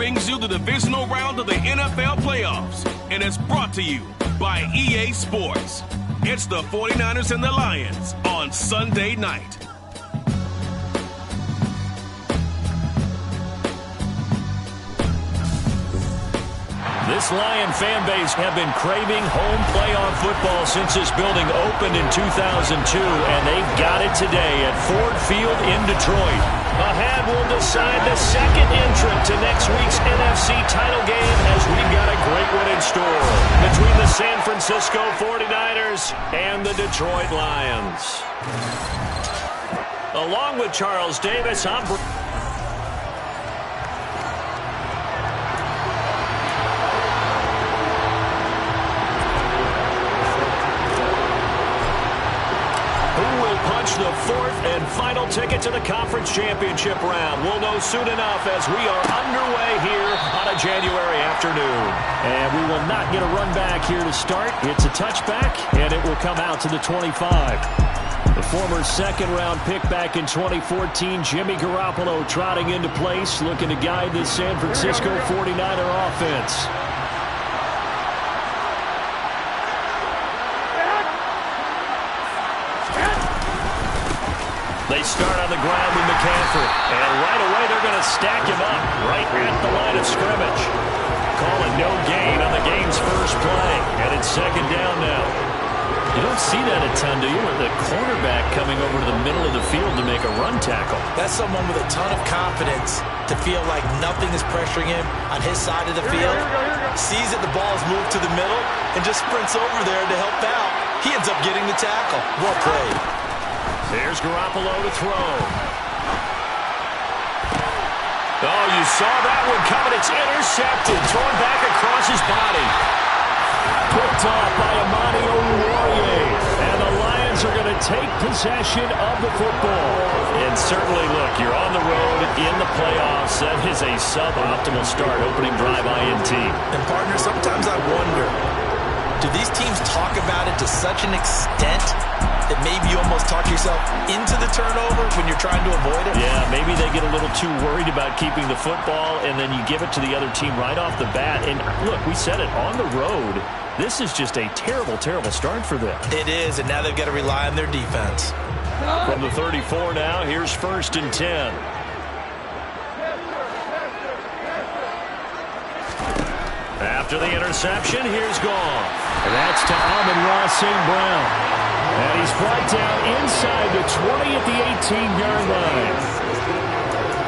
brings you the divisional round of the NFL playoffs, and it's brought to you by EA Sports. It's the 49ers and the Lions on Sunday night. This Lion fan base have been craving home playoff football since this building opened in 2002, and they've got it today at Ford Field in Detroit. Ahead will decide the second entrant to next week's NFC title game, as we've got a great one in store between the San Francisco 49ers and the Detroit Lions. Along with Charles Davis, I'm the fourth and final ticket to the conference championship round. We'll know soon enough as we are underway here on a January afternoon. And we will not get a run back here to start. It's a touchback, and it will come out to the 25. The former second-round pick back in 2014, Jimmy Garoppolo, trotting into place, looking to guide this San Francisco 49er offense. They start on the ground with McCaffrey, and right away they're going to stack him up right at the line of scrimmage. Call it no gain on the game's first play, and it's second down now. You don't see that a ton, do you? With the cornerback coming over to the middle of the field to make a run tackle. That's someone with a ton of confidence to feel like nothing is pressuring him on his side of the field. Sees that the ball is moved to the middle and just sprints over there to help out. He ends up getting the tackle. Well played. There's Garoppolo to throw. Oh, you saw that one coming. It's intercepted. Thrown back across his body. Picked off by Amani Oruwariye. And the Lions are going to take possession of the football. And certainly, look, you're on the road in the playoffs. That is a suboptimal start, opening drive INT. And, partner, sometimes I wonder, do these teams talk about it to such an extent that maybe you almost talk yourself into the turnover when you're trying to avoid it? Yeah, maybe they get a little too worried about keeping the football, and then you give it to the other team right off the bat. And look, we said it, on the road, this is just a terrible, terrible start for them. It is, and now they've got to rely on their defense. From the 34 now, here's 1st and 10. After the interception, here's Goff. And that's to Amon-Ra St. Brown. And he's brought down inside the 20 at the 18-yard line.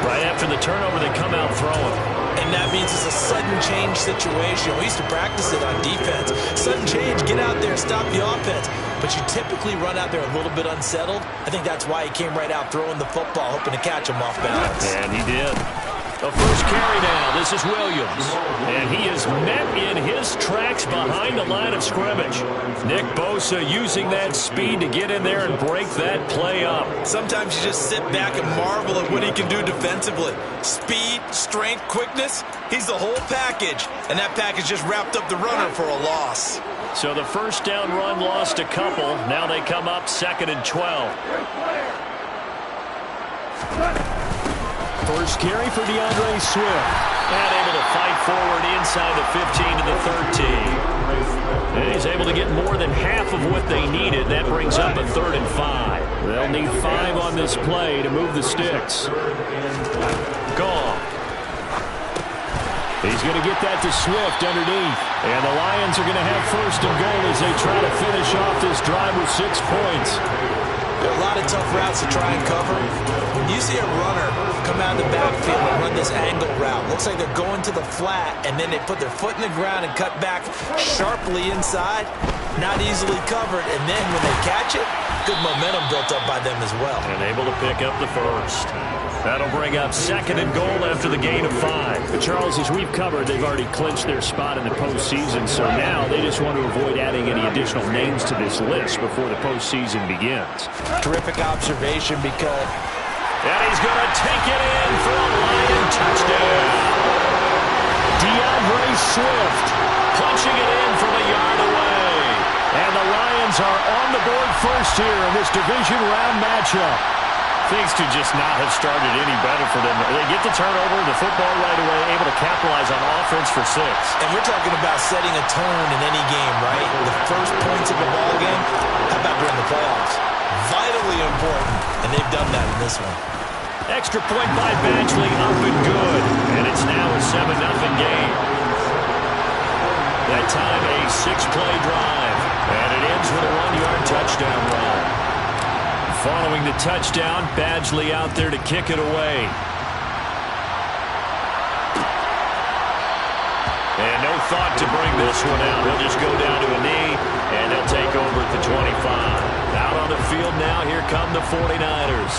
Right after the turnover, they come out throwing. And that means it's a sudden change situation. We used to practice it on defense. Sudden change, get out there, stop the offense. But you typically run out there a little bit unsettled. I think that's why he came right out throwing the football, hoping to catch him off balance. And he did. The first carry now. This is Williams. And he is met in his tracks behind the line of scrimmage. Nick Bosa using that speed to get in there and break that play up. Sometimes you just sit back and marvel at what he can do defensively. Speed, strength, quickness. He's the whole package. And that package just wrapped up the runner for a loss. So the first down run lost a couple. Now they come up 2nd and 12. First carry for DeAndre Swift. And able to fight forward inside the 15 to the 13. And he's able to get more than half of what they needed. That brings up a 3rd and 5. They'll need 5 on this play to move the sticks. Gone. He's going to get that to Swift underneath. And the Lions are going to have 1st and goal as they try to finish off this drive with 6 points. There are a lot of tough routes to try and cover. When you see a runner come out of the backfield and run this angle route, looks like they're going to the flat, and then they put their foot in the ground and cut back sharply inside. Not easily covered, and then when they catch it, good momentum built up by them as well. And able to pick up the first. That'll bring up 2nd and goal after the gain of 5. But Charles, as we've covered, they've already clinched their spot in the postseason, so now they just want to avoid adding any additional names to this list before the postseason begins. Terrific observation because... And he's going to take it in for a Lion touchdown. DeAndre Swift punching it in from a yard away. And the Lions are on the board first here in this division round matchup. Things could just not have started any better for them. They get the turnover, the football right away, able to to capitalize on offense for 6. And we're talking about setting a tone in any game, right? The first points of the ball game, how about during the playoffs? Vitally important, and they've done that in this one. Extra point by Badgley, up and good. And it's now a 7-0 game. That time a 6-play drive. And it ends with a 1-yard touchdown run. Following the touchdown, Badgley out there to kick it away. And no thought to bring this one out. He'll just go down to a knee, and they'll take over at the 25. Out on the field now, here come the 49ers.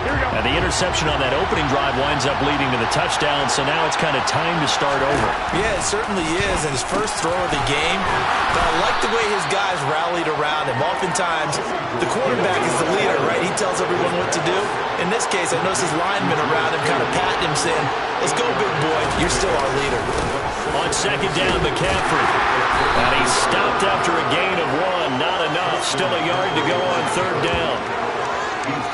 And the interception on that opening drive winds up leading to the touchdown, so now it's kind of time to start over. Yeah, it certainly is, and his first throw of the game. But I like the way his guys rallied around him. Oftentimes, the quarterback is the leader, right? He tells everyone what to do. In this case, I noticed his linemen around him kind of patting him, saying, let's go, big boy. You're still our leader. On second down, McCaffrey. And he's stopped after a gain of 1. Not enough. Still a yard to go on third down.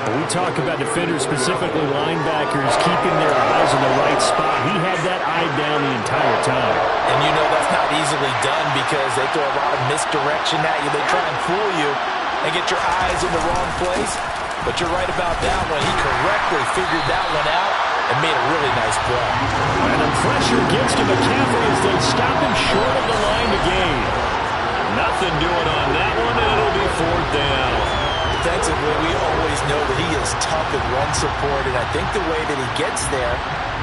We talk about defenders, specifically linebackers, keeping their eyes in the right spot. He had that eye down the entire time. And you know that's not easily done because they throw a lot of misdirection at you. They try and fool you and get your eyes in the wrong place. But you're right about that one. He correctly figured that one out and made a really nice play. And the pressure gets to McCaffrey as they stop him short of the line to gain. Nothing doing on that one, and it'll be fourth down. Defensively, we always know that he is tough in run support, and I think the way that he gets there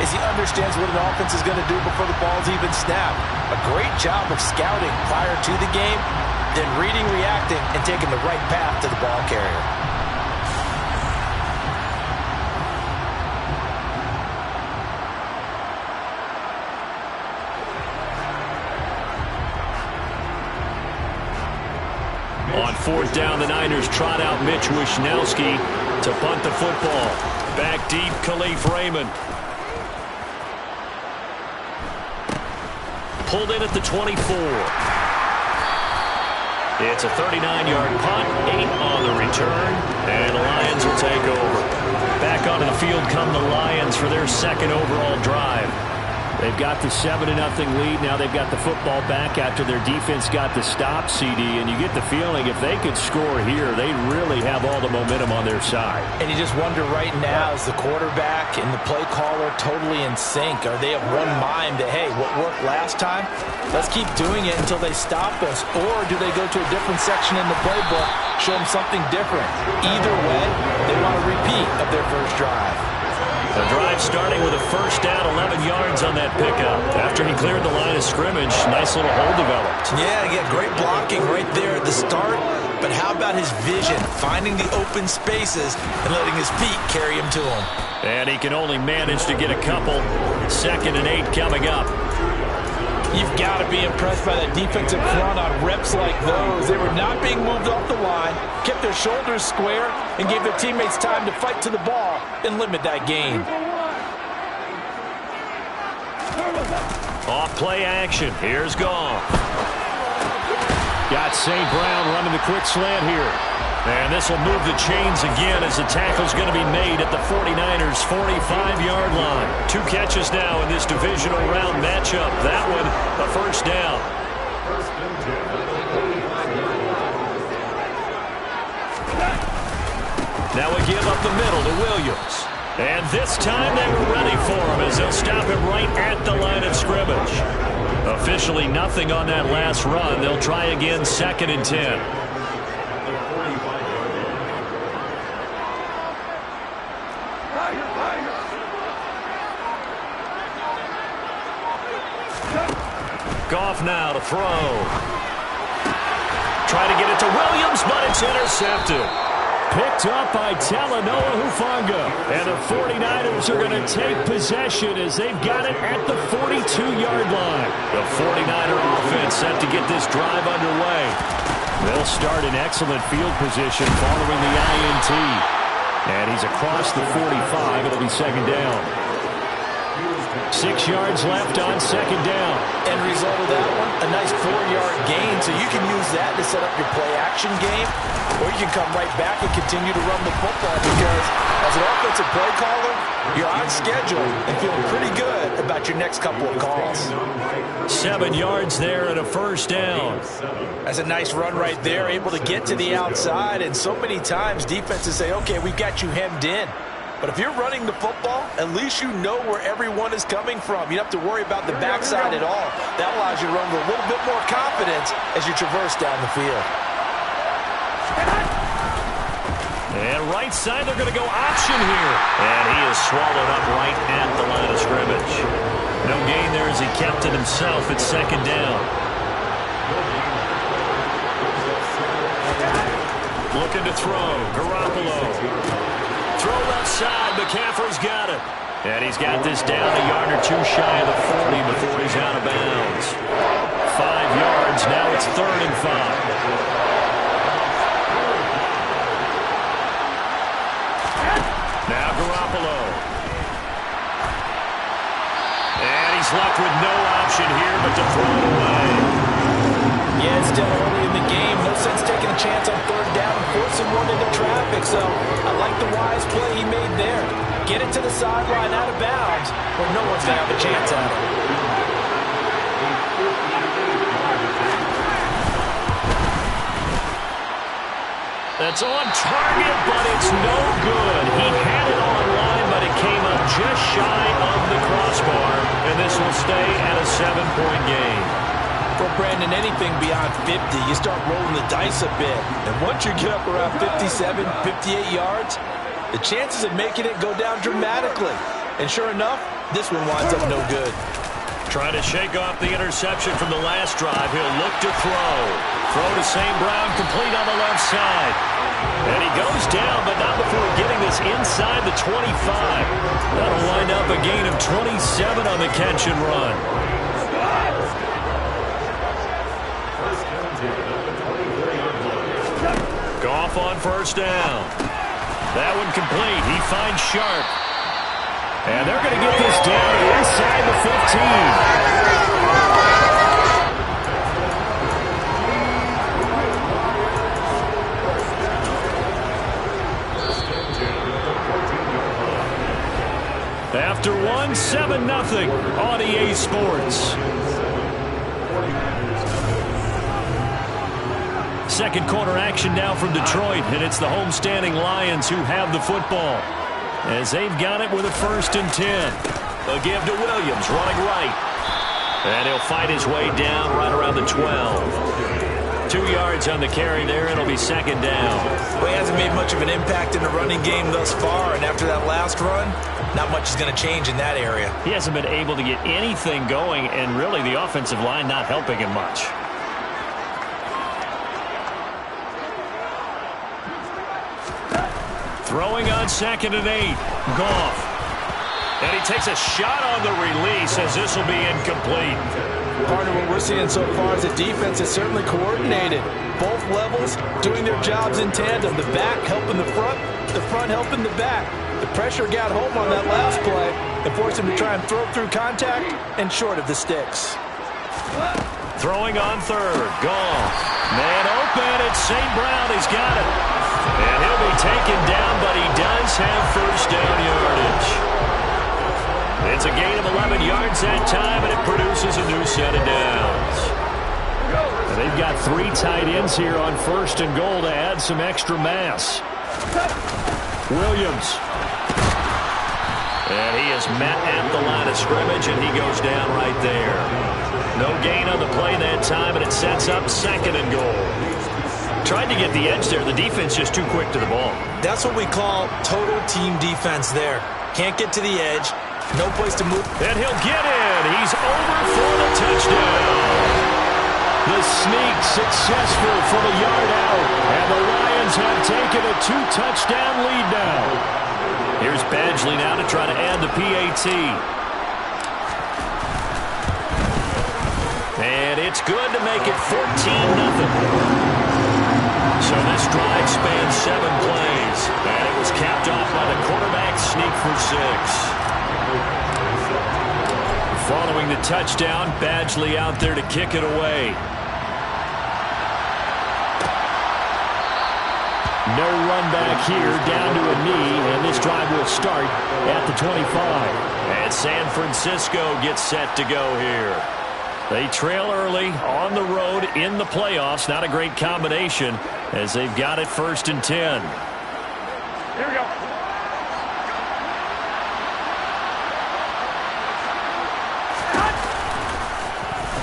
is he understands what an offense is going to do before the ball's even snapped. A great job of scouting prior to the game, then reading, reacting, and taking the right path to the ball carrier. On fourth down, the Niners trot out Mitch Wishnowsky to punt the football. Back deep, Khalif Raymond. Pulled in at the 24. It's a 39-yard punt, 8 on the return, and the Lions will take over. Back onto the field come the Lions for their second overall drive. They've got the 7-0 lead. Now they've got the football back after their defense got the stop, CD. And you get the feeling if they could score here, they really have all the momentum on their side. And you just wonder right now, is the quarterback and the play caller totally in sync? Are they of one mind that, hey, what worked last time, let's keep doing it until they stop us? Or do they go to a different section in the playbook, show them something different? Either way, they want a repeat of their first drive. The drive starting with a first down, 11 yards on that pickup. After he cleared the line of scrimmage, nice little hole developed. Yeah, again, great blocking right there at the start. But how about his vision, finding the open spaces and letting his feet carry him to him? And he can only manage to get a couple. 2nd and 8 coming up. You've got to be impressed by that defensive front on reps like those. They were not being moved off the line, kept their shoulders square, and gave their teammates time to fight to the ball and limit that gain. Off play action. Here's Goff. Got St. Brown running the quick slant here. And this will move the chains again as the tackle's going to be made at the 49ers' 45-yard line. 2 catches now in this divisional round matchup. That one, a first down. Now we give up the middle to Williams. And this time they were ready for him as they'll stop him right at the line of scrimmage. Officially nothing on that last run. They'll try again 2nd and 10. Goff now to throw. Try to get it to Williams, but it's intercepted. Picked up by Talanoa Hufanga. And the 49ers are going to take possession as they've got it at the 42-yard line. The 49er offense set to get this drive underway. They'll start in excellent field position following the INT. And he's across the 45. It'll be 2nd down. 6 yards left on second down. End result of that one, a nice 4-yard gain. So you can use that to set up your play-action game, or you can come right back and continue to run the football because as an offensive play caller, you're on schedule and feeling pretty good about your next couple of calls. 7 yards there and a first down. That's a nice run right there, able to get to the outside. And so many times defenses say, okay, we've got you hemmed in. But if you're running the football, at least you know where everyone is coming from. You don't have to worry about the backside at all. That allows you to run with a little bit more confidence as you traverse down the field. And right side, they're going to go option here. And he is swallowed up right at the line of scrimmage. No gain there as he kept it himself at second down. Looking to throw. Garoppolo. Throw left side. McCaffrey's got it. And he's got this down a yard or two shy of the 40 before he's out of bounds. 5 yards. Now it's 3rd and 5. Now Garoppolo. And he's left with no option here but to throw it away. Yeah, it's still early in the game. No sense taking a chance on 3rd down and forcing one into traffic. So I like the wise play he made there. Get it to the sideline out of bounds where no one's going to have a chance at it. That's on target, but it's no good. He had it on line, but it came up just shy of the crossbar. And this will stay at a 7-point game. For Brandon, anything beyond 50, you start rolling the dice a bit. And once you get up around 57, 58 yards, the chances of making it go down dramatically. And sure enough, this one winds up no good. Trying to shake off the interception from the last drive. He'll look to throw. Throw to St. Brown, complete on the left side. And he goes down, but not before getting this inside the 25. That'll wind up a gain of 27 on the catch and run. Goff on first down. That one complete. He finds Sharp. And they're going to get this down inside the 15. After 7-0 on EA Sports. Second quarter action now from Detroit, and it's the homestanding Lions who have the football as they've got it with a 1st and 10. A give to Williams, running right. And he'll fight his way down right around the 12. 2 yards on the carry there, and it'll be 2nd down. Well, he hasn't made much of an impact in the running game thus far, and after that last run, not much is going to change in that area. He hasn't been able to get anything going, and really the offensive line not helping him much. Throwing on 2nd and 8. Goff. And he takes a shot on the release as this will be incomplete. Part of what we're seeing so far is the defense is certainly coordinated. Both levels doing their jobs in tandem. The back helping the front helping the back. The pressure got home on that last play and forced him to try and throw through contact and short of the sticks. Throwing on 3rd. Goff. Man open. It's St. Brown. He's got it. And he'll be taken down, but he does have 1st down yardage. It's a gain of 11 yards that time, and it produces a new set of downs. And they've got 3 tight ends here on 1st and goal to add some extra mass. Williams. And he is met at the line of scrimmage, and he goes down right there. No gain on the play that time, and it sets up 2nd and goal. Tried to get the edge there. The defense just too quick to the ball. That's what we call total team defense there. Can't get to the edge. No place to move. And he'll get in. He's over for the touchdown. The sneak successful from a yard out. And the Lions have taken a 2-touchdown lead now. Here's Badgley now to try to add the PAT. And it's good to make it 14-0. So this drive spans 7 plays, and it was capped off by the quarterback sneak for 6. Following the touchdown, Badgley out there to kick it away. No run back here, down to a knee, and this drive will start at the 25. And San Francisco gets set to go here. They trail early on the road in the playoffs. Not a great combination as they've got it 1st and 10. Here we go.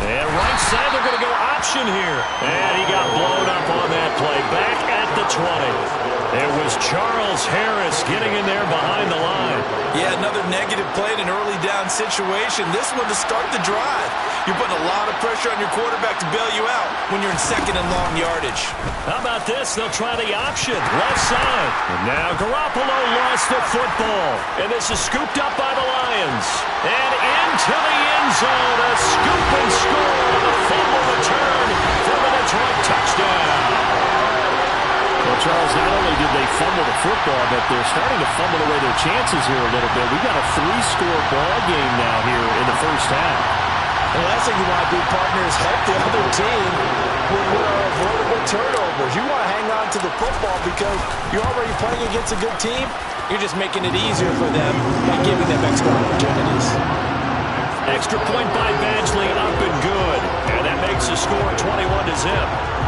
And right side, they're going to go option here. And he got blown up on that play. Back at the 20. It was Charles Harris getting in there behind the line. Yeah, another negative play in an early down situation. This one to start the drive. You're putting a lot of pressure on your quarterback to bail you out when you're in 2nd and long yardage. How about this? They'll try the option. Left side. And now Garoppolo lost the football. And this is scooped up by the Lions. And into the end zone. A scoop and score on the fumble return for the Detroit touchdown. Well, Charles, not only did they fumble the football, but they're starting to fumble away their chances here a little bit. We got a 3-score ball game now here in the first half. The last thing you want to do, partner, is help the other team with avoidable turnovers. You want to hang on to the football because you're already playing against a good team. You're just making it easier for them by giving them extra opportunities. Extra point by Badgley, up and good. And that makes the score 21-0.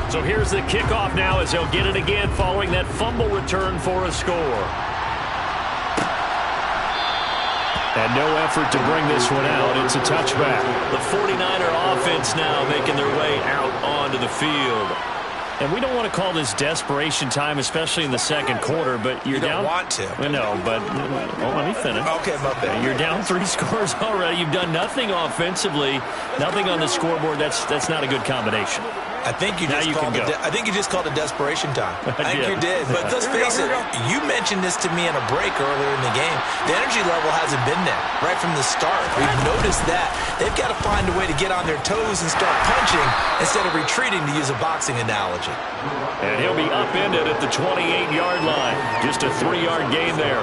So here's the kickoff now as they'll get it again following that fumble return for a score. And no effort to bring this one out. It's a touchback. The 49er offense now making their way out onto the field. And we don't want to call this desperation time, especially in the second quarter, but you're down. You don't want to. I know, but let me finish. Okay, my bad. You're down 3 scores already. You've done nothing offensively, nothing on the scoreboard. That's not a good combination. I think you just called it desperation time. I think you did. But let's face it, you mentioned this to me in a break earlier in the game. The energy level hasn't been there right from the start. We've noticed that. They've got to find a way to get on their toes and start punching instead of retreating, to use a boxing analogy. And he'll be upended at the 28-yard line. Just a 3-yard gain there.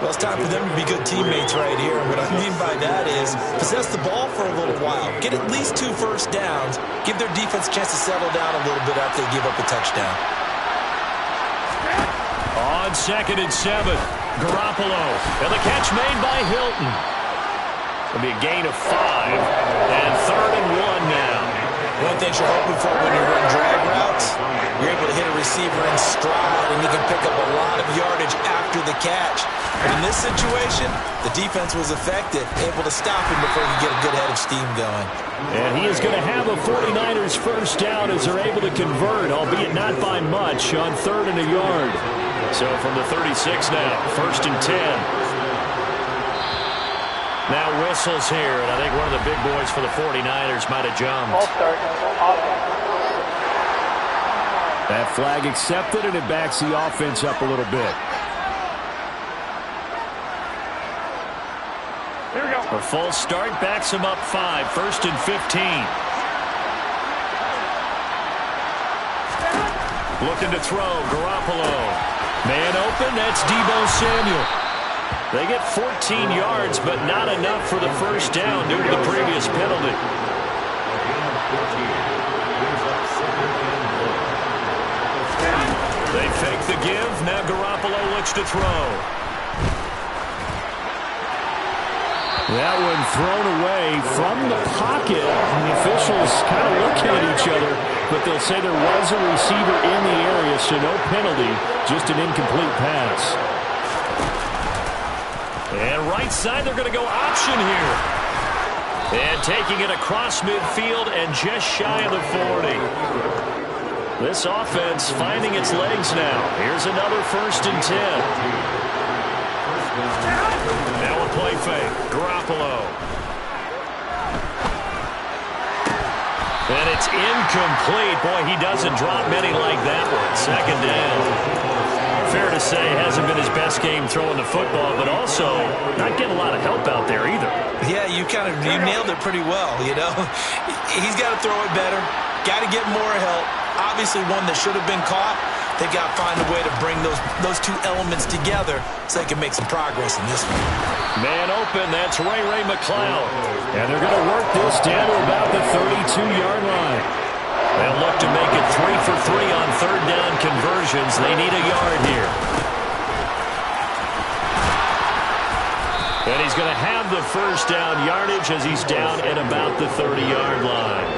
Well, it's time for them to be good teammates right here. And what I mean by that is possess the ball for a little while. Get at least 2 first downs. Give their defense a chance to settle down a little bit after they give up a touchdown. On 2nd and 7, Garoppolo. And the catch made by Hilton. It'll be a gain of 5. And 3rd and 1 now. One thing you're hoping for when you run drag routes, you're able to hit a receiver in stride, and you can pick up a lot of yardage after the catch. But in this situation, the defense was effective, able to stop him before he could get a good head of steam going. And he is going to have a 49ers first down as they're able to convert, albeit not by much, on 3rd and a yard. So from the 36 now, 1st and 10. Now whistles here, and I think one of the big boys for the 49ers might have jumped. That flag accepted, and it backs the offense up a little bit. Here we go. A full start backs him up 5, 1st and 15. Looking to throw, Garoppolo. Man open, that's Deebo Samuel. They get 14 yards, but not enough for the first down due to the previous penalty. They fake the give. Now Garoppolo looks to throw. That one thrown away from the pocket. And the officials kind of looking at each other, but they'll say there was a receiver in the area, so no penalty, just an incomplete pass. And right side, they're going to go option here. And taking it across midfield and just shy of the 40. This offense finding its legs now. Here's another 1st and 10. Now a play fake. Garoppolo. And it's incomplete. Boy, he doesn't drop many like that one. 2nd down. fair to say hasn't been his best game throwing the football, but also not getting a lot of help out there either. Yeah, you nailed it pretty well, you know. He's got to throw it better, got to get more help. Obviously one that should have been caught. They got to find a way to bring those two elements together so they can make some progress in this one. Man open, that's Ray McCloud. And they're going to work this down to about the 32-yard line. They'll look to make it 3 for 3 on third down conversions. They need a yard here. And he's going to have the first down yardage as he's down at about the 30-yard line.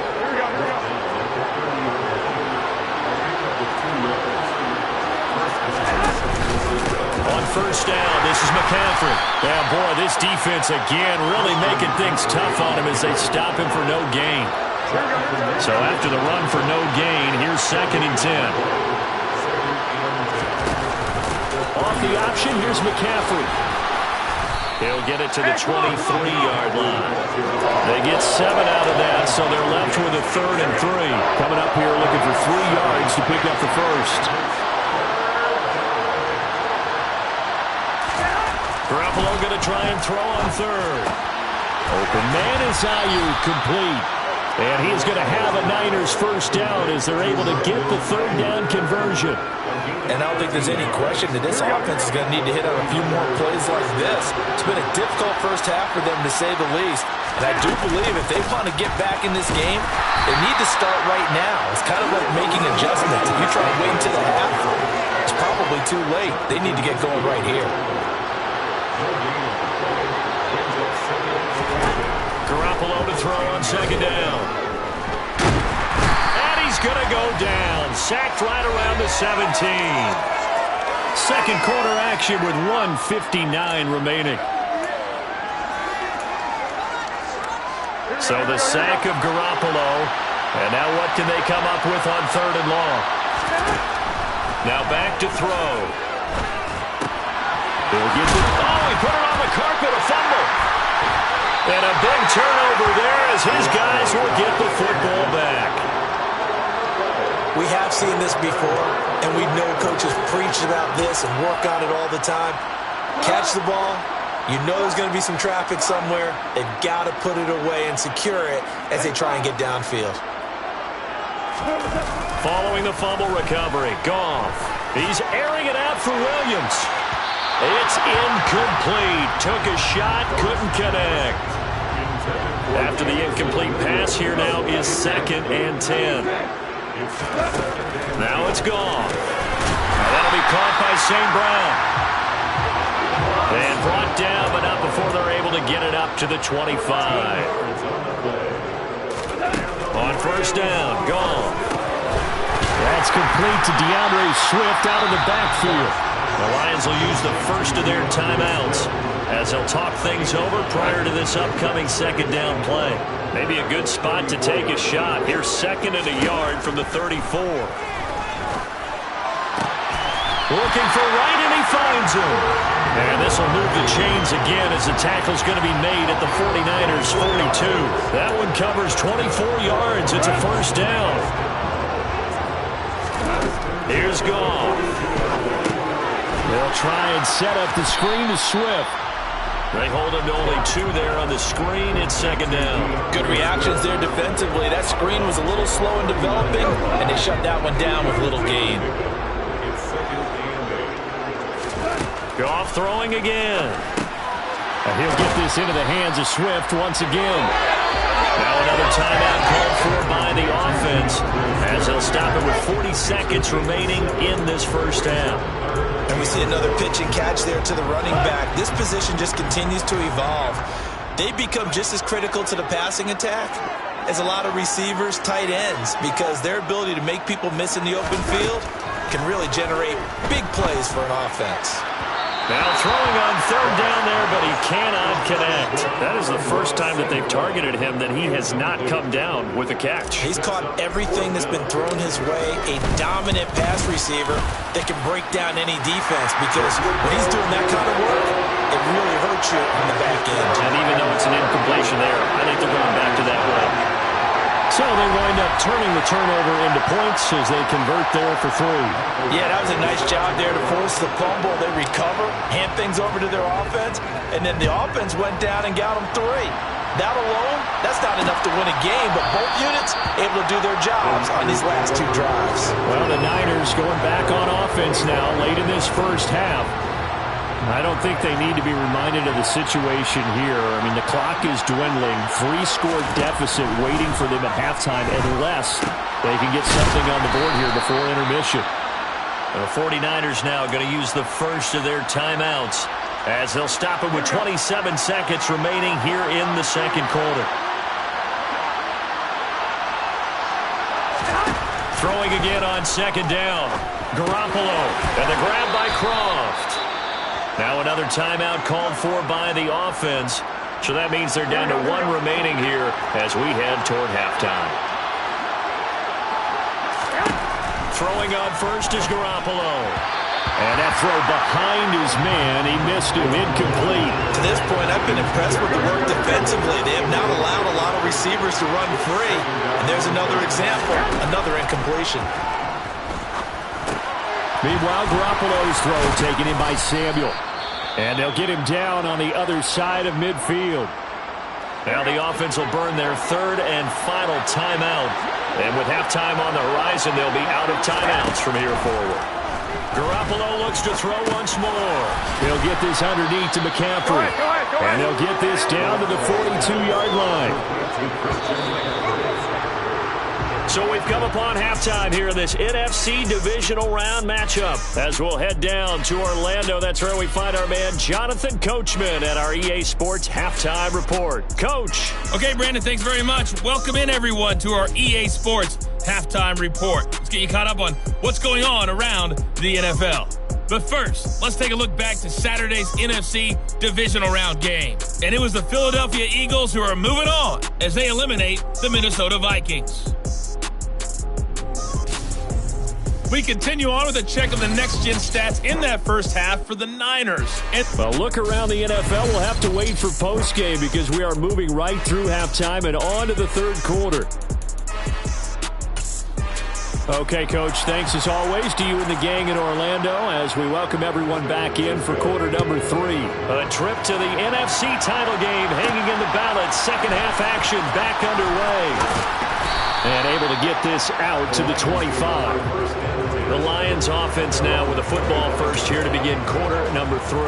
On first down, this is McCaffrey. Yeah, boy, this defense again really making things tough on him as they stop him for no gain. So after the run for no gain, here's 2nd and 10. Off the option, here's McCaffrey. He'll get it to the 23-yard line. They get 7 out of that, so they're left with a 3rd and 3. Coming up here looking for 3 yards to pick up the first. Garoppolo going to try and throw on 3rd. Open man is Ayuk, complete. And he's going to have a Niners first down as they're able to get the 3rd down conversion. And I don't think there's any question that this offense is going to need to hit on a few more plays like this. It's been a difficult first half for them, to say the least. And I do believe if they want to get back in this game, they need to start right now. It's kind of like making adjustments. If you try to wait until the half, it's probably too late. They need to get going right here. Garoppolo to throw on 2nd down. And he's going to go down. Sacked right around the 17. Second quarter action with 1:59 remaining. So the sack of Garoppolo. And now what can they come up with on 3rd and long? Now back to throw. He'll get the... Oh, he put it on the carpet, a fumble. And a big turnover there as his guys will get the football back. We have seen this before, and we know coaches preach about this and work on it all the time. Catch the ball. You know there's going to be some traffic somewhere. They've got to put it away and secure it as they try and get downfield. Following the fumble recovery, Goff. He's airing it out for Williams. It's incomplete. Took a shot, couldn't connect. After the incomplete pass, here now is 2nd and 10. Now it's Goff. That'll be caught by St. Brown. And brought down, but not before they're able to get it up to the 25. On first down, Goff. That's complete to DeAndre Swift out of the backfield. The Lions will use the first of their timeouts as they'll talk things over prior to this upcoming 2nd down play. Maybe a good spot to take a shot. Here's 2nd and a yard from the 34. Looking for right, and he finds him. And this will move the chains again as the tackle's going to be made at the 49ers' 42. That one covers 24 yards. It's a first down. Here's Goff. They'll try and set up the screen to Swift. They hold him to only 2 there on the screen. It's 2nd down. Good reactions there defensively. That screen was a little slow in developing, and they shut that one down with little gain. Goff throwing again. And he'll get this into the hands of Swift once again. Now another timeout called for by the offense as they'll stop it with 40 seconds remaining in this first half. And we see another pitch and catch there to the running back. This position just continues to evolve. They become just as critical to the passing attack as a lot of receivers, tight ends, because their ability to make people miss in the open field can really generate big plays for an offense. Now throwing on 3rd down there, but he cannot connect. That is the first time that they've targeted him that he has not come down with a catch. He's caught everything that's been thrown his way. A dominant pass receiver that can break down any defense, because when he's doing that kind of work, it really hurts you on the back end. And even though it's an incompletion there, I think they're going back to that way. So they wind up turning the turnover into points as they convert there for 3. Yeah, that was a nice job there to force the fumble. They recover, hand things over to their offense, and then the offense went down and got them 3. That alone, that's not enough to win a game, but both units able to do their jobs on these last 2 drives. Well, the Niners going back on offense now late in this first half. I don't think they need to be reminded of the situation here. I mean, the clock is dwindling. 3-score deficit waiting for them at halftime unless they can get something on the board here before intermission. The 49ers now going to use the first of their timeouts as they'll stop it with 27 seconds remaining here in the second quarter. Throwing again on second down. Garoppolo and the grab by Croft. Now another timeout called for by the offense. So that means they're down to 1 remaining here as we head toward halftime. Throwing on first is Garoppolo. And that throw behind his man. He missed him. Incomplete. To this point, I've been impressed with the work defensively. They have not allowed a lot of receivers to run free. And there's another example, another incompletion. Meanwhile, Garoppolo's throw taken in by Samuel. And they'll get him down on the other side of midfield. Now the offense will burn their 3rd and final timeout. And with halftime on the horizon, they'll be out of timeouts from here forward. Garoppolo looks to throw once more. He'll get this underneath to McCaffrey. And they'll get this down to the 42-yard line. So we've come upon halftime here in this NFC Divisional Round matchup. As we'll head down to Orlando, that's where we find our man Jonathan Coachman at our EA Sports Halftime Report. Coach. Okay, Brandon, thanks very much. Welcome in, everyone, to our EA Sports Halftime Report. Let's get you caught up on what's going on around the NFL. But first, let's take a look back to Saturday's NFC Divisional Round game. And it was the Philadelphia Eagles who are moving on as they eliminate the Minnesota Vikings. We continue on with a check of the next-gen stats in that first half for the Niners. Well, look around the NFL. We'll have to wait for postgame because we are moving right through halftime and on to the third quarter. Okay, Coach, thanks as always to you and the gang in Orlando as we welcome everyone back in for quarter number 3. A trip to the NFC title game hanging in the balance. Second half action back underway. And able to get this out to the 25. The Lions offense now with a football first here to begin quarter number 3.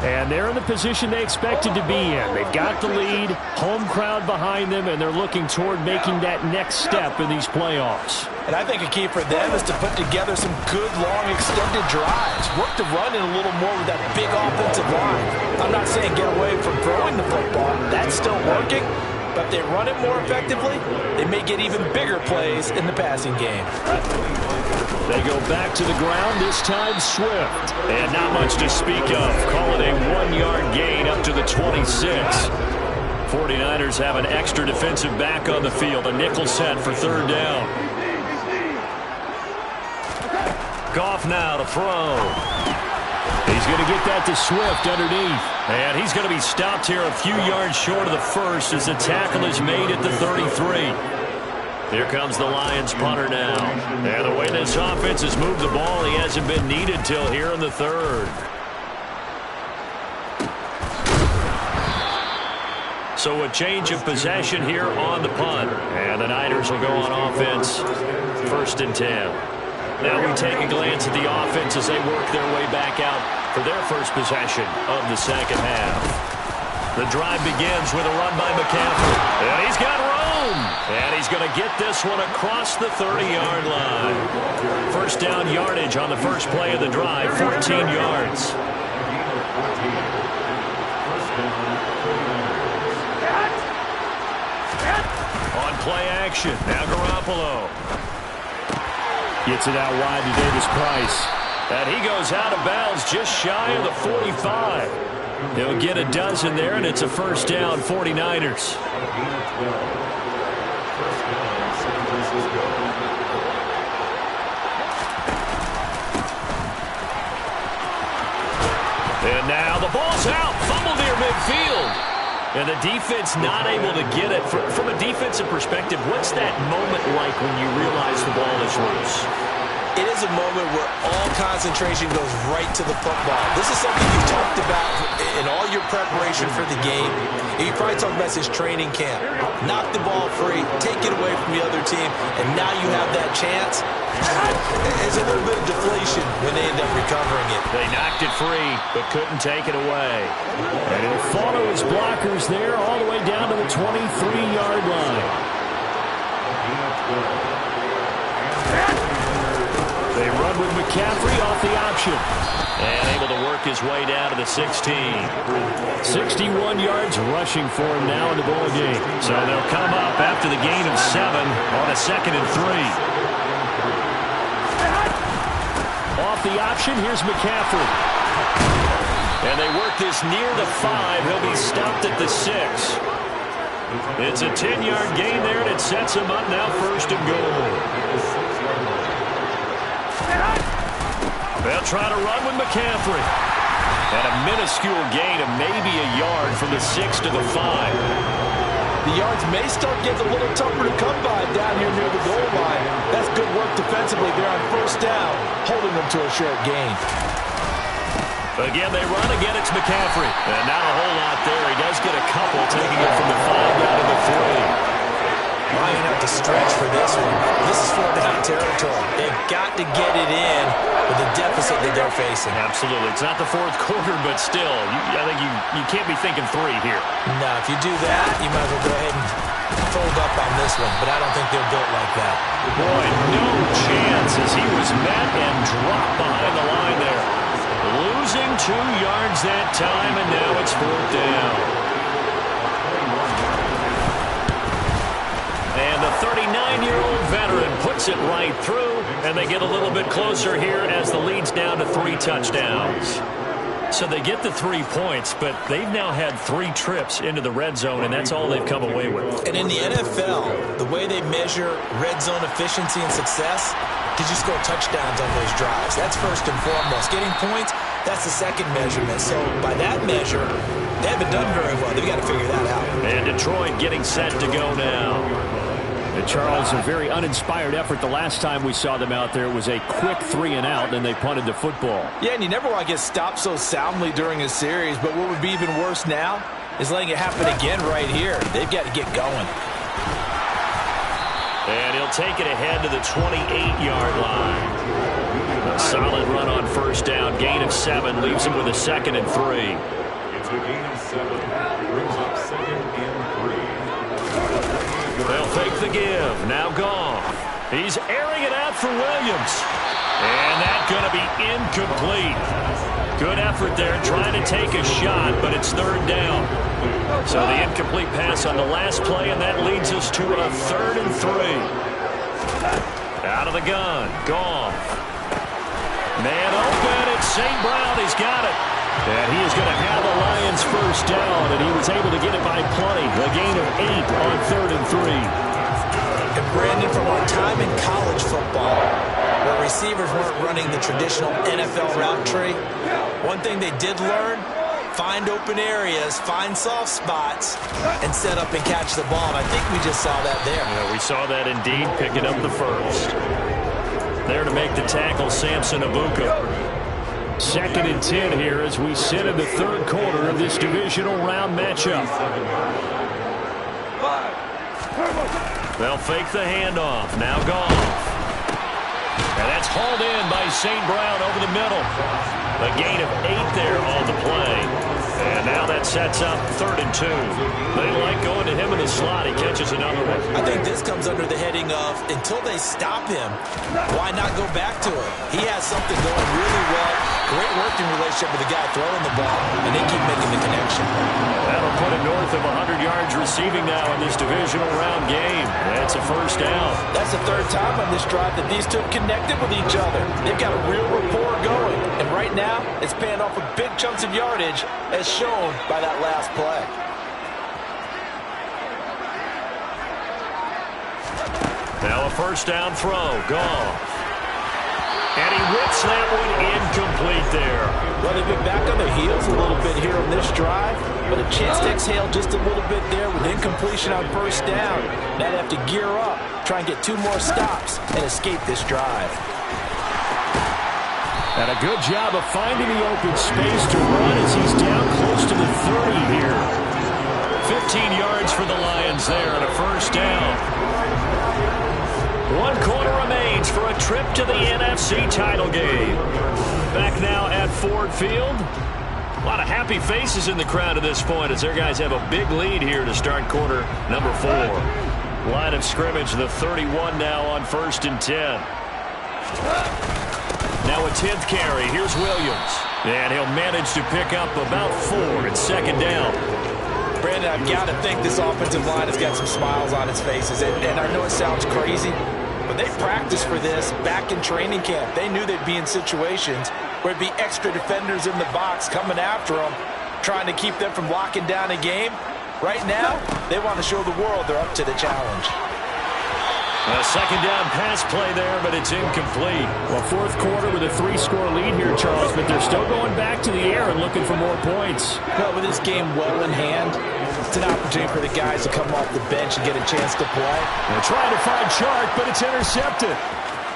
And they're in the position they expected to be in. They've got the lead, home crowd behind them, and they're looking toward making that next step in these playoffs. And I think a key for them is to put together some good, long, extended drives. Work the run in a little more with that big offensive line. I'm not saying get away from throwing the football. That's still working. But if they run it more effectively, they may get even bigger plays in the passing game. They go back to the ground, this time Swift. And not much to speak of. Call it a 1-yard gain up to the 26. 49ers have an extra defensive back on the field. A nickel set for third down. Goff now to throw. He's going to get that to Swift underneath. And he's going to be stopped here a few yards short of the first as the tackle is made at the 33. Here comes the Lions punter now. And the way this offense has moved the ball, he hasn't been needed till here in the third. So a change of possession here on the punt. And the Niners will go on offense. 1st and 10. Now we take a glance at the offense as they work their way back out for their first possession of the second half. The drive begins with a run by McCaffrey. And he's got room. And he's going to get this one across the 30-yard line. First down yardage on the first play of the drive, 14 yards. On play action, now Garoppolo. Gets it out wide to Davis Price. And he goes out of bounds just shy of the 45. He'll get a dozen there, and it's a first down, 49ers. And now the ball's out. Fumble near midfield. And the defense not able to get it. From a defensive perspective, what's that moment like when you realize the ball is loose? It is a moment where all concentration goes right to the football. This is something you've talked about in all your preparation for the game. You probably talked about this training camp. Knock the ball free, take it away from the other team, and now you have that chance. There's a little bit of deflation when they end up recovering it. They knocked it free, but couldn't take it away. And he'll follow his blockers there all the way down to the 23-yard line. They run with McCaffrey off the option. And able to work his way down to the 16. 61 yards rushing for him now in the ball game. So they'll come up after the gain of 7 on a 2nd and 3. Off the option, here's McCaffrey. And they work this near the 5. He'll be stopped at the 6. It's a 10-yard gain there, and it sets him up now 1st and goal. They'll try to run with McCaffrey. And a minuscule gain of maybe a yard from the 6 to the 5. The yards may start getting a little tougher to come by down here near the goal line. That's good work defensively there on 1st down, holding them to a short gain. Again, they run. Again, it's McCaffrey. And not a whole lot there. He does get a couple, taking it from the 5 down to the 3. Lions have to stretch for this one. This is 4th down territory. They've got to get it in with the deficit that they're facing. Absolutely. It's not the 4th quarter, but still, I think you can't be thinking 3 here. No, if you do that, you might as well go ahead and fold up on this one, but I don't think they're built like that. Boy, no chance as he was met and dropped behind the line there. Losing 2 yards that time, and now it's 4th down. And the 39-year-old veteran puts it right through, and they get a little bit closer here as the lead's down to 3 touchdowns. So they get the 3 points, but they've now had 3 trips into the red zone, and that's all they've come away with. And in the NFL, the way they measure red zone efficiency and success, did you score touchdowns on those drives? That's first and foremost. Getting points, that's the second measurement. So by that measure, they haven't done very well. They've got to figure that out. And Detroit getting set to go now. And Charles, a very uninspired effort the last time we saw them out there. It was a quick 3 and out, and they punted the football. Yeah, and you never want to get stopped so soundly during a series, but what would be even worse now is letting it happen again right here. They've got to get going. And he'll take it ahead to the 28-yard line. A solid run on 1st down. Gain of 7 leaves him with a 2nd and 3. It's a gain of 7. Brings up 2nd and 3. They'll fake the give. Now Goff. He's airing it out for Williams. And that's going to be incomplete. Good effort there trying to take a shot, but it's 3rd down. So the incomplete pass on the last play, and that leads us to a 3rd and 3. Out of the gun. Goff. Man open. It's St. Brown. He's got it. And he is going to have the Lions 1st down, and he was able to get it by plenty. A gain of 8 on 3rd and 3. And Brandon, from our time in college football, where receivers weren't running the traditional NFL route tree, one thing they did learn, find open areas, find soft spots, and set up and catch the ball. And I think we just saw that there. Yeah, we saw that indeed, picking up the 1st. There to make the tackle, Samson Abuka. 2nd and 10 here as we sit in the 3rd quarter of this divisional round matchup. They'll fake the handoff. Now Goff. And that's hauled in by St. Brown over the middle. A gain of 8 there on the play. And now that sets up 3rd and 2. They like going to him in the slot. He catches another one. I think this comes under the heading of, until they stop him, why not go back to it? He has something going really well. Great working relationship with the guy throwing the ball, and they keep making the connection. That'll put him north of 100 yards receiving now in this divisional round game. That's a 1st down. That's the 3rd time on this drive that these two have connected with each other. They've got a real rapport going, and right now it's paying off with big chunks of yardage, as shown by that last play. Now a 1st down throw. Goff. And he whips that one incomplete there. Well, they've been back on their heels a little bit here on this drive, but a chance to exhale just a little bit there with incompletion on first down. Now they have to gear up, try and get 2 more stops, and escape this drive. And a good job of finding the open space to run as he's down close to the 30 here. 15 yards for the Lions there and a first down. 1 quarter remains for a trip to the NFC title game. Back now at Ford Field. A lot of happy faces in the crowd at this point as their guys have a big lead here to start quarter number 4. Line of scrimmage, the 31 now on 1st and 10. Now a 10th carry. Here's Williams. And he'll manage to pick up about 4 at 2nd down. Brandon, I've got to think this offensive line has got some smiles on its faces. And I know it sounds crazy, but they practiced for this back in training camp. They knew they'd be in situations where it'd be extra defenders in the box coming after them, trying to keep them from locking down a game. Right now, they want to show the world they're up to the challenge. A 2nd down pass play there, but it's incomplete. Well, 4th quarter with a 3-score lead here, Charles, but they're still going back to the air and looking for more points. Well, with this game well in hand, it's an opportunity for the guys to come off the bench and get a chance to play. They're trying to find Chark, but it's intercepted.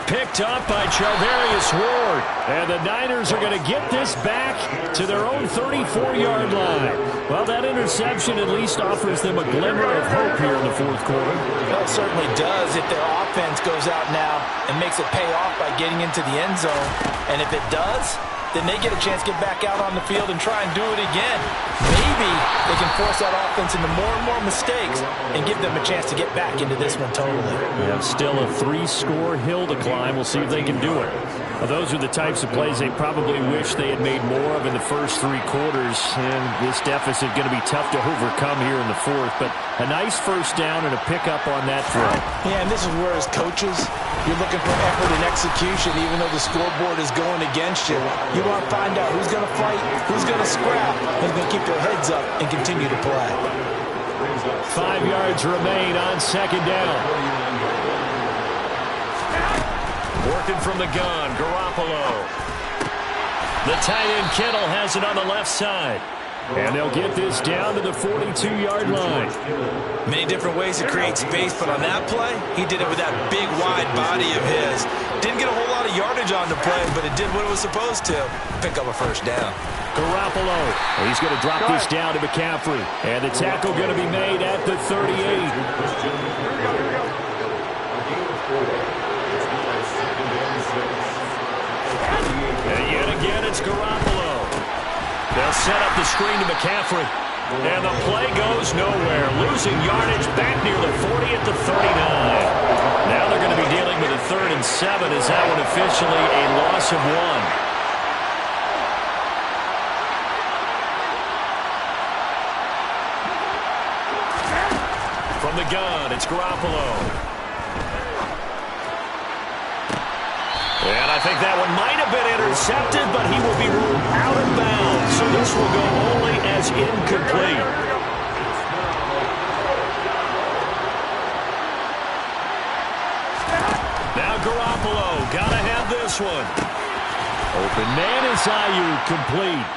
Picked up by Charvarius Ward. And the Niners are going to get this back to their own 34-yard line. Well, that interception at least offers them a glimmer of hope here in the 4th quarter. Well, it certainly does if their offense goes out now and makes it pay off by getting into the end zone. And if it does, then they get a chance to get back out on the field and try and do it again. Maybe they can force that offense into more and more mistakes and give them a chance to get back into this one totally. Yeah, still a 3-score hill to climb. We'll see if they can do it. Well, those are the types of plays they probably wish they had made more of in the first 3 quarters. And this deficit going to be tough to overcome here in the 4th. But a nice first down and a pickup on that throw. Yeah, and this is where as coaches, you're looking for effort and execution even though the scoreboard is going against you. You want to find out who's going to fight, who's going to scrap, who's going to keep their heads up and continue to play. 5 yards remain on 2nd down. Working from the gun, Garoppolo. The tight end Kittle has it on the left side. And they'll get this down to the 42-yard line. Many different ways to create space, but on that play, he did it with that big, wide body of his. Didn't get a whole lot of yardage on the play, but it did what it was supposed to. Pick up a first down. Garoppolo. He's going to drop this down to McCaffrey. And the tackle going to be made at the 38. And yet again, it's Garoppolo. They'll set up the screen to McCaffrey. And the play goes nowhere. Losing yardage back near the 40 at the 39. Now they're going to be dealing with a 3rd and 7 as that one officially a loss of 1. From the gun, it's Garoppolo. And I think that one might have been intercepted, but he will be ruled out of bounds. So this will go only as incomplete. Now Garoppolo, gotta have this one. Open man is Ayuk, complete.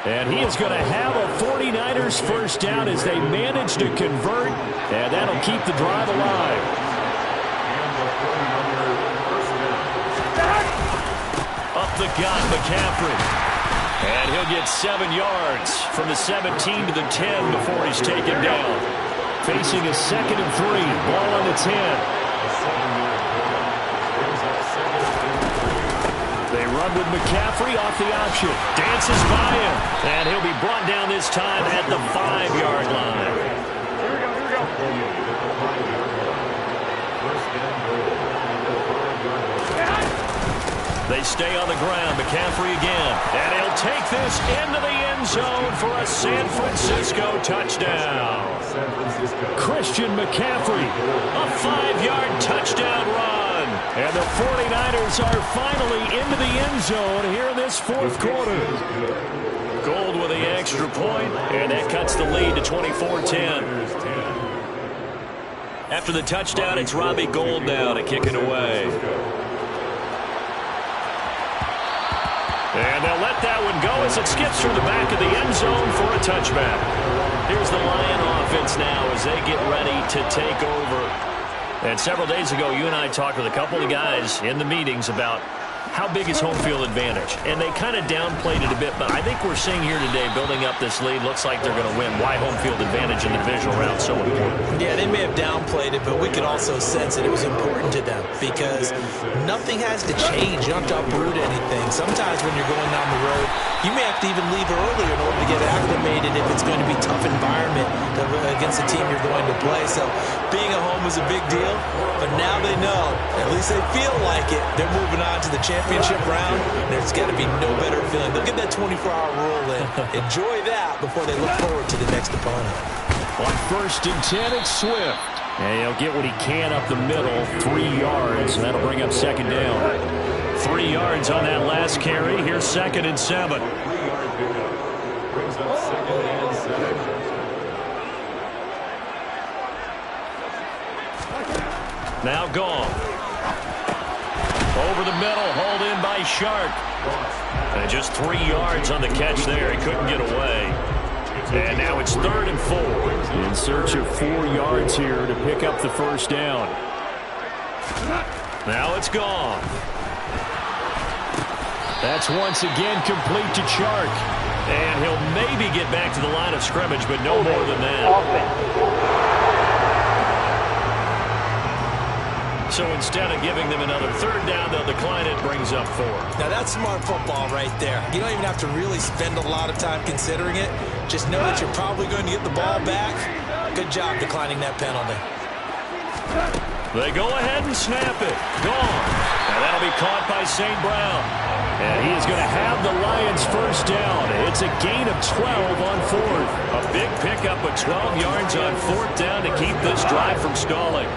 And he is going to have a 49ers first down as they manage to convert. And that'll keep the drive alive. Up the gut, McCaffrey. And he'll get 7 yards from the 17 to the 10 before he's taken down. Facing a 2nd and 3. Ball on the 10. They run with McCaffrey off the option. Dances by him. And he'll be brought down this time at the 5-yard line. They stay on the ground. McCaffrey again. And he'll take this into the end zone for a San Francisco touchdown. Christian McCaffrey. A 5-yard touchdown run. And the 49ers are finally into the end zone here in this 4th quarter. Gold with the extra point, and that cuts the lead to 24-10. After the touchdown, it's Robbie Gould now to kick it away. And they'll let that one go as it skips through the back of the end zone for a touchback. Here's the Lion offense now as they get ready to take over. And several days ago, you and I talked with a couple of guys in the meetings about how big is home field advantage. And they kind of downplayed it a bit, but I think we're seeing here today, building up this lead, looks like they're going to win. Why home field advantage in the divisional round so important? Yeah, they may have downplayed it, but we could also sense that it was important to them because nothing has to change. You don't have to uproot anything. Sometimes when you're going down the road, you may have to even leave earlier in order to get acclimated if it's going to be a tough environment against the team you're going to play. So being at home is a big deal, but now they know, at least they feel like it, they're moving on to the championship round. There's got to be no better feeling. They'll get that 24-hour rule in. Enjoy that before they look forward to the next opponent. On 1st and 10, it's Swift. And he'll get what he can up the middle, 3 yards, and that'll bring up 2nd down. 3 yards on that last carry. Here's 2nd and 7. Brings up 2nd and 7. Now gone. Over the middle, hauled in by Shark. And just 3 yards on the catch there. He couldn't get away. And now it's 3rd and 4. In search of 4 yards here to pick up the 1st down. Now it's gone. That's once again complete to Chark. And he'll maybe get back to the line of scrimmage, but no more than that. So instead of giving them another 3rd down, they'll decline it, brings up 4. Now that's smart football right there. You don't even have to really spend a lot of time considering it. Just know that you're probably going to get the ball back. Good job declining that penalty. They go ahead and snap it. Gone. And that'll be caught by St. Brown. And he is going to have the Lions 1st down. It's a gain of 12 on 4th. A big pickup of 12 yards on 4th down to keep this drive from stalling.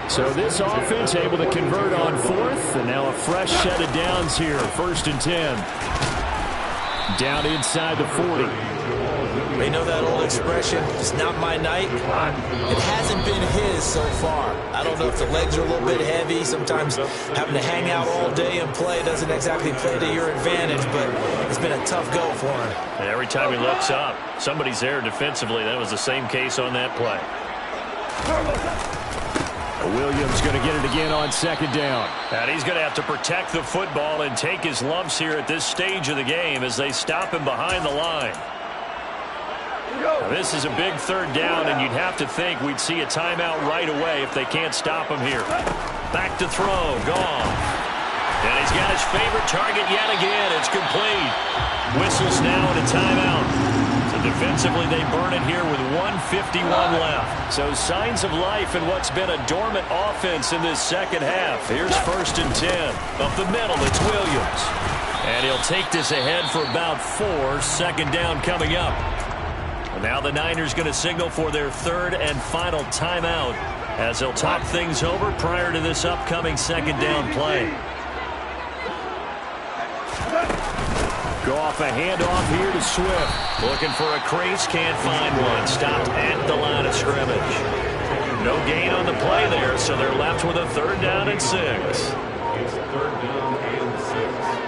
So this offense able to convert on 4th, and now a fresh set of downs here, 1st and 10. Down inside the 40. They know that old expression, it's not my night. It hasn't been his so far. I don't know if the legs are a little bit heavy. Sometimes having to hang out all day and play doesn't exactly play to your advantage, but it's been a tough go for him. And every time he looks up, somebody's there defensively. That was the same case on that play. Williams going to get it again on 2nd down. And he's going to have to protect the football and take his lumps here at this stage of the game as they stop him behind the line. Now, this is a big 3rd down, and you'd have to think we'd see a timeout right away if they can't stop him here. Back to throw. Gone. And he's got his favorite target yet again. It's complete. Whistles now and a timeout. So defensively, they burn it here with 1:51 left. So signs of life in what's been a dormant offense in this 2nd half. Here's 1st and 10. Up the middle, it's Williams. And he'll take this ahead for about 4. 2nd down coming up. And now the Niners going to signal for their 3rd and final timeout as they'll talk things over prior to this upcoming 2nd down play. Goff a handoff here to Swift. Looking for a crease, can't find one. Stopped at the line of scrimmage. No gain on the play there, so they're left with a 3rd down and 6. It's 3rd down and 6.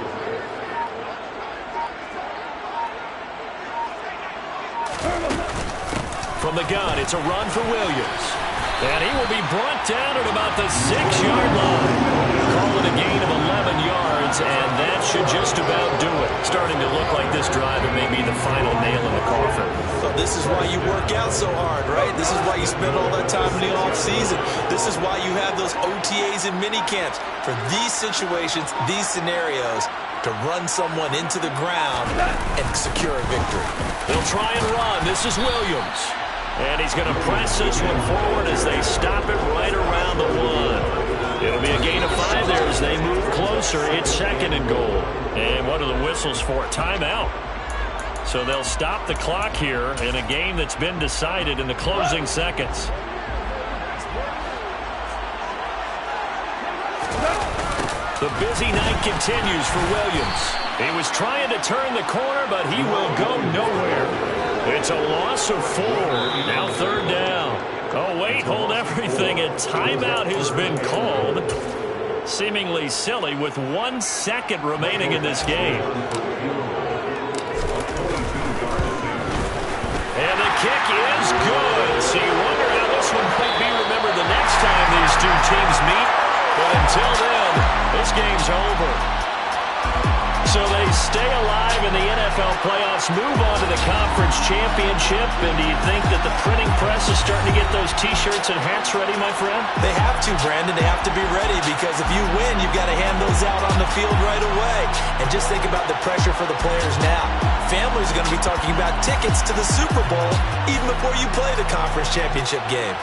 From the gun, it's a run for Williams. And he will be brought down at about the 6-yard line. Call it a gain of 11 yards, and that should just about do it. Starting to look like this drive, it may be the final nail in the coffin. Well, this is why you work out so hard, right? This is why you spend all that time in the offseason. This is why you have those OTAs and minicamps. For these situations, these scenarios, to run someone into the ground and secure a victory. They'll try and run. This is Williams. And he's going to press this one forward as they stop it right around the 1. It'll be a gain of 5 there as they move closer. It's 2nd and goal. And what are the whistles for? Timeout. So they'll stop the clock here in a game that's been decided in the closing seconds. The busy night continues for Williams. He was trying to turn the corner, but he will go nowhere. It's a loss of 4. Now 3rd down. Oh, wait, hold everything. A timeout has been called. Seemingly silly with 1 second remaining in this game. And the kick is good. So you wonder how this one might be remembered the next time these two teams meet. But until then, this game's over. So they stay alive in the NFL playoffs, move on to the conference championship. And do you think that the printing press is starting to get those T-shirts and hats ready, my friend? They have to, Brandon. They have to be ready because if you win, you've got to hand those out on the field right away. And just think about the pressure for the players now. Families are going to be talking about tickets to the Super Bowl even before you play the conference championship game.